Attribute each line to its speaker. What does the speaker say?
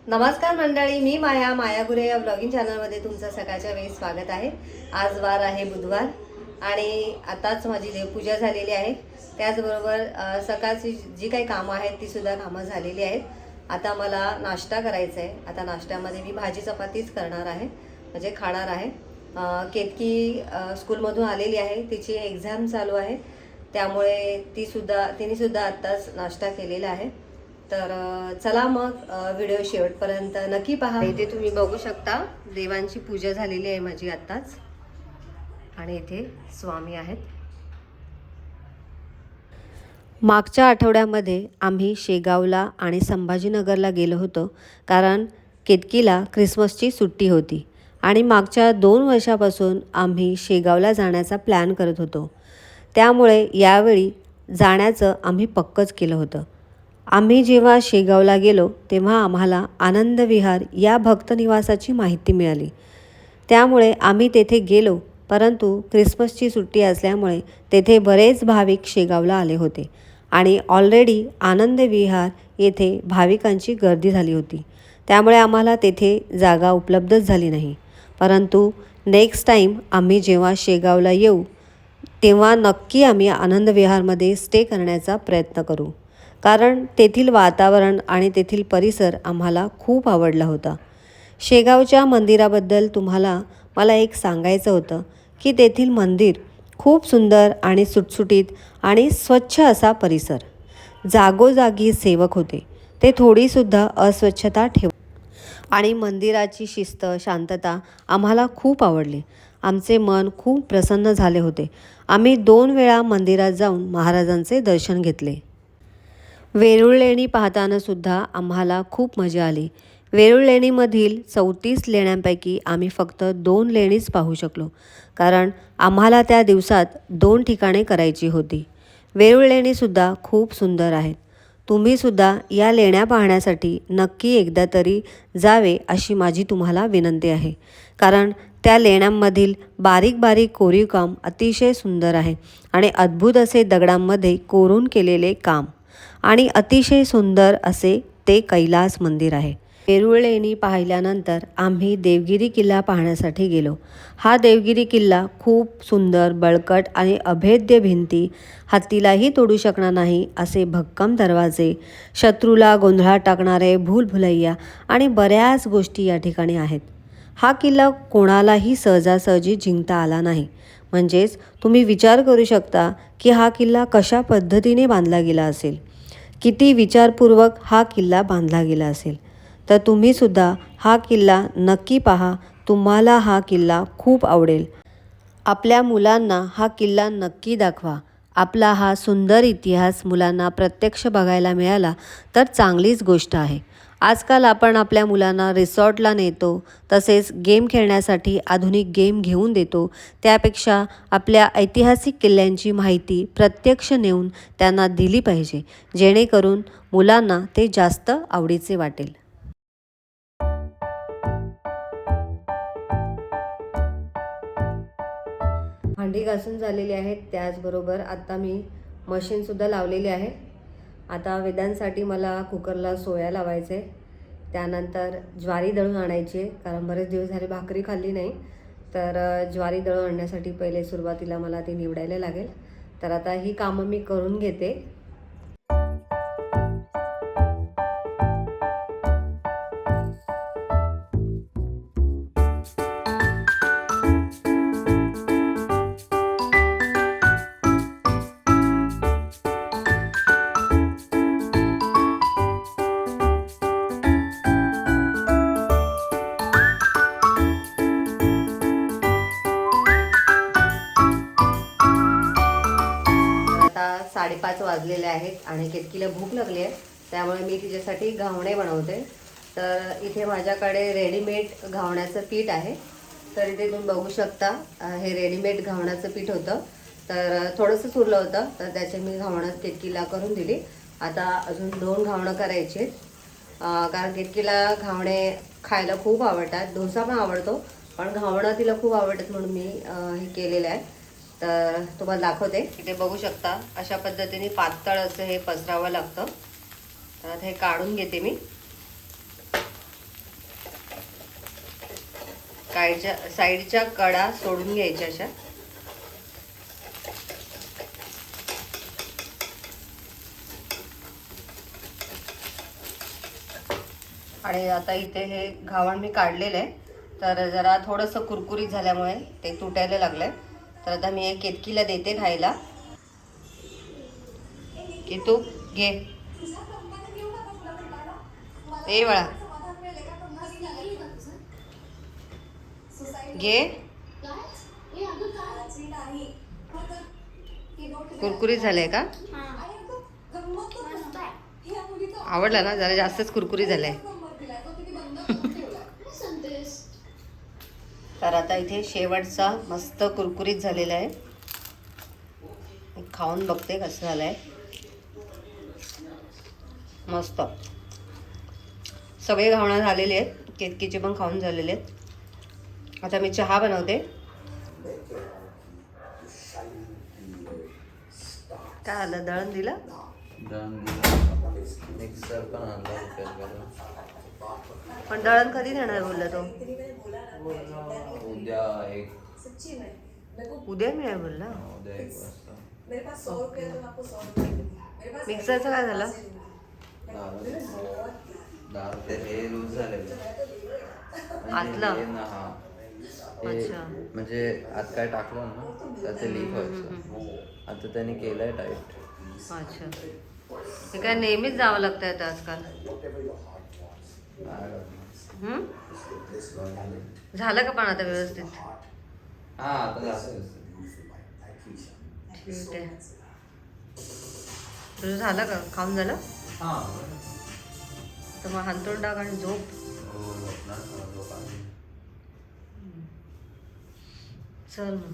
Speaker 1: नमस्कार मंडळी, मी माया गुरे या ब्लॉगिंग चॅनलमध्ये तुमचं सकाळच्या वेळी स्वागत आहे। आज वार आहे बुधवार आणि आताच माझी देवपूजा झालेली आहे। त्याचबरोबर सकाळची जी काही कामं आहेत ती सुद्धा कामं झालेली आहेत। आता मला नाश्ता करायचा आहे। आता नाश्त्यामध्ये मी भाजी चपातीच करणार आहे, म्हणजे खाणार आहे। केतकी स्कूलमधून आलेली आहे, तिची एक्झाम चालू आहे, त्यामुळे तिने सुद्धा आत्ताच नाश्ता केलेला आहे। तर चला मग व्हिडिओ शेवटपर्यंत नक्की पहा। इथे तुम्ही बघू शकता देवांची पूजा झालेली आहे माझी आत्ताच, आणि इथे स्वामी आहेत। मागच्या आठवड्यामध्ये आम्ही शेगावला आणि संभाजीनगरला गेलो होतो, कारण केतकीला क्रिसमसची सुट्टी होती आणि मागच्या 2 वर्षापासून आम्ही शेगावला जाण्याचा प्लॅन करत होतो। त्यामुळे यावेळी जाण्याचं आम्ही पक्कच केलं होतं। आम्ही जेव्हा शेगावला गेलो तेव्हा आम्हाला आनंद विहार या भक्तनिवासाची माहिती मिळाली, त्यामुळे आम्ही तेथे गेलो। परंतु क्रिसमसची सुट्टी असल्यामुळे तेथे बरेच भाविक शेगावला आले होते आणि ऑलरेडी आनंद विहार येथे भाविकांची गर्दी झाली होती, त्यामुळे आम्हाला तेथे जागा उपलब्धच झाली नाही। परंतु नेक्स्ट टाईम आम्ही जेव्हा शेगावला येऊ तेव्हा नक्की आम्ही आनंद विहारमध्ये स्टे करण्याचा प्रयत्न करू, कारण तेथील वातावरण आणि तेथील परिसर आम्हाला खूप आवडला होता। शेगावच्या मंदिराबद्दल तुम्हाला मला एक सांगायचं होतं की तेथील मंदिर खूप सुंदर आणि सुटसुटीत आणि स्वच्छ असा परिसर, जागोजागी सेवक होते, ते थोडीसुद्धा अस्वच्छता आणि मंदिराची शिस्त, शांतता आम्हाला खूप आवडली। आमचे मन खूप प्रसन्न झाले होते। आम्ही 2 वेळा मंदिरात जाऊन महाराजांचे दर्शन घेतले। वेरूळ लेणी पाहताना सुद्धा आम्हाला खूप मजा आली। वेरूळ लेणीमधील 34 लेण्यांपैकी आम्ही फक्त 2 लेणीच पाहू शकलो, कारण आम्हाला त्या दिवसात 2 ठिकाणे करायची होती। वेरूळ लेणीसुद्धा खूप सुंदर आहेत। तुम्हीसुद्धा या लेण्या पाहण्यासाठी नक्की एकदा तरी जावे अशी माझी तुम्हाला विनंती आहे, कारण त्या लेण्यांमधील बारीक बारीक कोरीवकाम अतिशय सुंदर आहे आणि अद्भुत असे दगडांमध्ये कोरून केलेले काम आणि अतिशय सुंदर असे ते कैलास मंदिर आहे। वेरूळ लेणी पाहिल्यानंतर आम्ही देवगिरी किल्ला पाहण्यासाठी गेलो। हा देवगिरी किल्ला खूप सुंदर, बळकट आणि अभेद्य भिंती, हत्तीलाही तोडू शकणार नाही असे भक्कम दरवाजे, शत्रूला गोंधळात टाकणारे भूलभुलैया आणि बऱ्याच गोष्टी या ठिकाणी आहेत। हा किल्ला कोणालाही सहजासहजी जिंकता आला नाही, म्हणजेच तुम्ही विचार करू शकता की हा किल्ला कशा पद्धतीने बांधला गेला असेल, किती विचारपूर्वक हा किल्ला बांधला गेला असेल। तर तुम्हीसुद्धा हा किल्ला नक्की पहा, तुम्हाला हा किल्ला खूप आवडेल। आपल्या मुलांना हा किल्ला नक्की दाखवा। आपला हा सुंदर इतिहास मुलांना प्रत्यक्ष बघायला मिळाला तर चांगलीच गोष्ट आहे। आजकाल आपण आपल्या मुलांना रिसॉर्टला नेतो, तसेच गेम खेळण्यासाठी आधुनिक गेम घेऊन देतो, त्यापेक्षा आपल्या ऐतिहासिक किल्ल्यांची माहिती प्रत्यक्ष नेऊन त्यांना दिली पाहिजे, जेणेकरून मुलांना ते जास्त आवडीचे वाटेल। भांडी घासून झालेली आहेत, त्याचबरोबर आता मी मशीनसुद्धा लावलेली आहे। आता वेदांसाठी मला कुकरला सोया लावायचे, त्यानंतर ज्वारी दळून आणायची, कारण बरेच दिवस झाले भाकरी खाल्ली नाही। तर ज्वारी दळून आणण्यासाठी पहिले सुरुवातीला मला ती निवडायला लागेल। तर आता ही कामं मी करून घेते। आता 5:30 वाजलेले आहेत आणि केतकीला भूक लागली आहे, त्यामुळे मी तिच्यासाठी घावणे बनवते। तर इथे माझ्याकडे रेडीमेड घावण्याचं पीठ आहे। तर इथे तुम्ही बघू शकता, हे रेडीमेड घावण्याचं पीठ होतं, तर थोडंसंच उरलं होतं, तर त्याचे मी घावणं केतकीला करून दिली। आता अजून 2 घावणं करायचे, कारण केतकीला घावणे खायला खूप आवडतात। डोसा पण आवडतो, पण घावणं तिला खूप आवडतात, म्हणून मी हे केलेलं आहे। तर तुम्हाला दाखवते। इथे बघू शकता अशा पद्धतीने पातळ असं हे पसरावं लागतं। तर हे काढून घेते मी। साईडच्या कडा सोडून घ्यायच्या अशा. आणि आता इथे हे घावण मी काढलेलं आहे, तर जरा थोडंसं कुरकुरीत झाल्यामुळे ते तुटायला लागलं आहे. तर आता मी हे केतकीला देते खायला. की तू घे, ए बाळा घे. कुरकुरीत झालंय का? आवडला ना? जरा जास्तच कुरकुरीत झालंय. तर आता इथे शेवटचा मस्त कुरकुरीत झालेला आहे. खाऊन बघते कसं झालंय. मस्त. सगळे घावणं झालेले आहेत, केतकीचे पण खाऊन झालेले आहेत. आता मी चहा बनवते. काय आलं? दळण दिलं?
Speaker 2: मिक्सर पण आणला.
Speaker 1: पण दळण कधी देणार बोलला तो?
Speaker 2: उद्या
Speaker 1: उद्या मिळेल बोलला.
Speaker 2: उद्या 1 वाजता.
Speaker 1: मिक्सरचं काय झालं?
Speaker 2: दारू ते हे लूज झालेलं
Speaker 1: आतलं? अच्छा.
Speaker 2: म्हणजे आत काय टाकलं ना तर ते लीक व्हायचं. आता त्यांनी केलंय टाईट.
Speaker 1: अच्छा. हे काय नेहमीच जावं लागतं आता आजकाल. झालं का पण आता व्यवस्थित?
Speaker 2: हा आता झालं.
Speaker 1: ठीक आहे. तुझं झालं का? खाऊन झालं?
Speaker 2: हा.
Speaker 1: तर मग हांतरून टाक आणि झोप. चल मग.